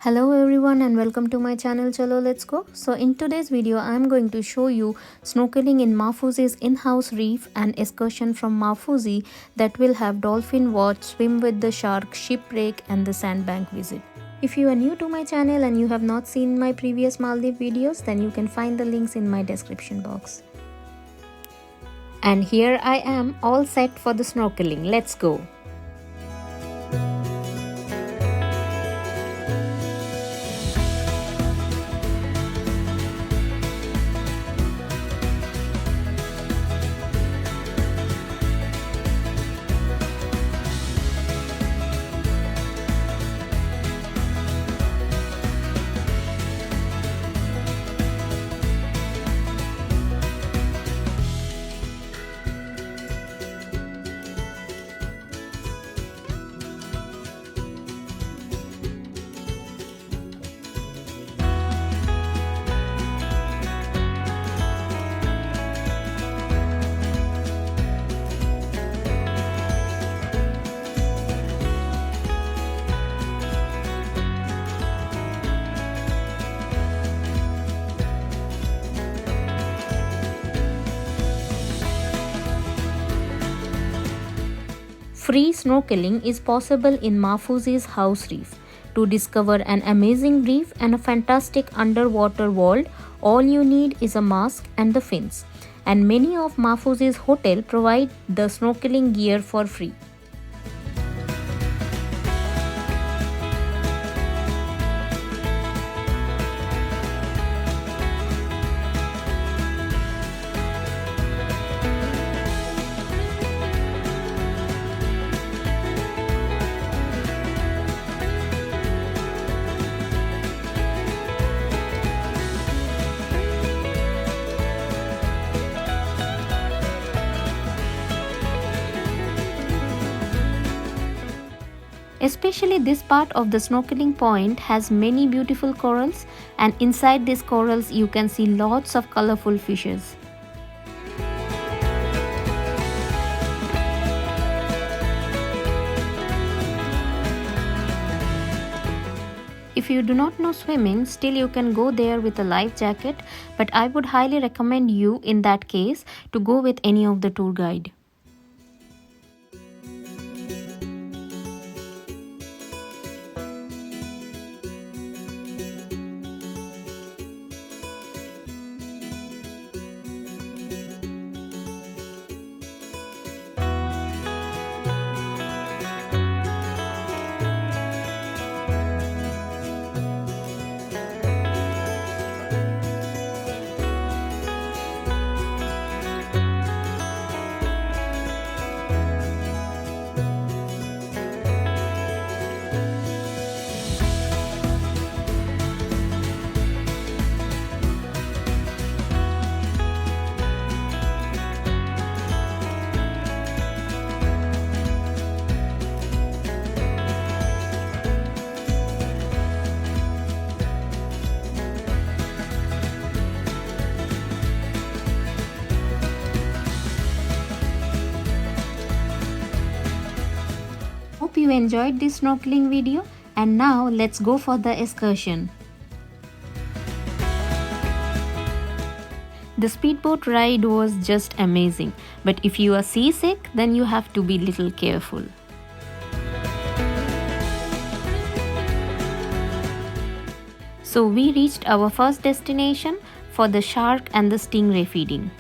Hello everyone and welcome to my channel Chalo Let's Go. So in today's video I am going to show you snorkeling in Maafushi's in-house reef and excursion from Maafushi that will have dolphin watch, swim with the shark, shipwreck and the sandbank visit. If you are new to my channel and you have not seen my previous Maldives videos, then you can find the links in my description box. And here I am all set for the snorkeling. Let's go. Free snorkeling is possible in Maafushi's house reef. To discover an amazing reef and a fantastic underwater world, all you need is a mask and the fins. And many of Maafushi's hotels provide the snorkeling gear for free. Especially this part of the snorkeling point has many beautiful corals, and inside these corals you can see lots of colorful fishes. If you do not know swimming, still you can go there with a life jacket, but I would highly recommend you in that case to go with any of the tour guide. Hope you enjoyed this snorkeling video, and now let's go for the excursion. The speedboat ride was just amazing, but if you are seasick, then you have to be little careful. So we reached our first destination for the shark and the stingray feeding.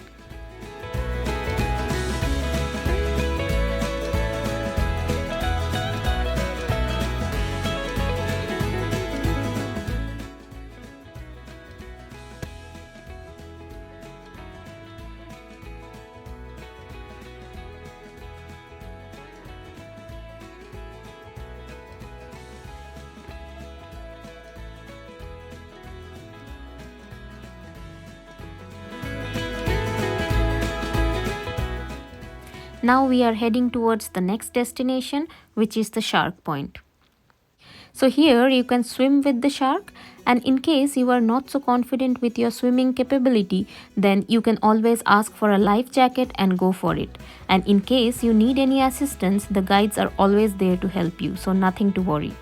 Now we are heading towards the next destination, which is the shark point. So here you can swim with the shark, and in case you are not so confident with your swimming capability, then you can always ask for a life jacket and go for it. And in case you need any assistance, the guides are always there to help you, so nothing to worry.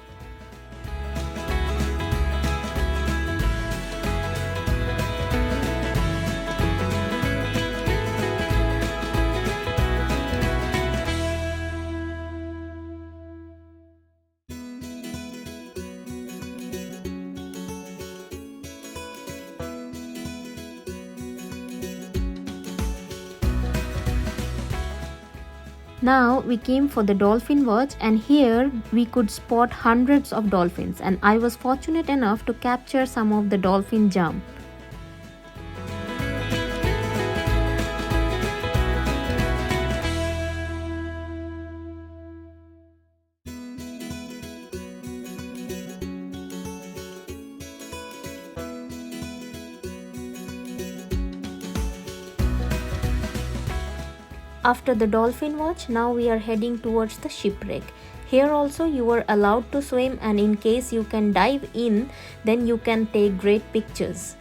Now we came for the dolphin watch, and here we could spot hundreds of dolphins, and I was fortunate enough to capture some of the dolphin jump. After the dolphin watch, now we are heading towards the shipwreck. Here also you are allowed to swim, and in case you can dive in, then you can take great pictures.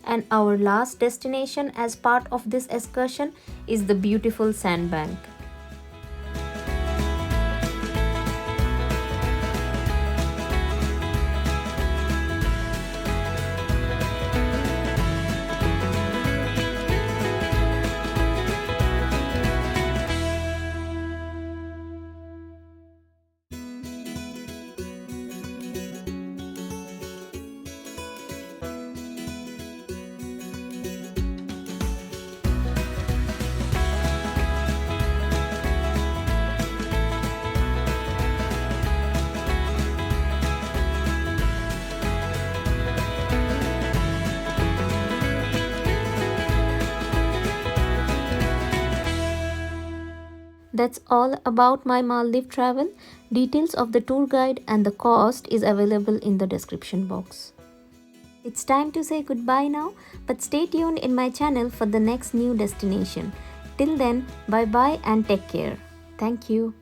And our last destination as part of this excursion is the beautiful sandbank. That's all about my Maldives travel. Details of the tour guide and the cost is available in the description box. It's time to say goodbye now, but stay tuned in my channel for the next new destination. Till then, bye bye and take care. Thank you.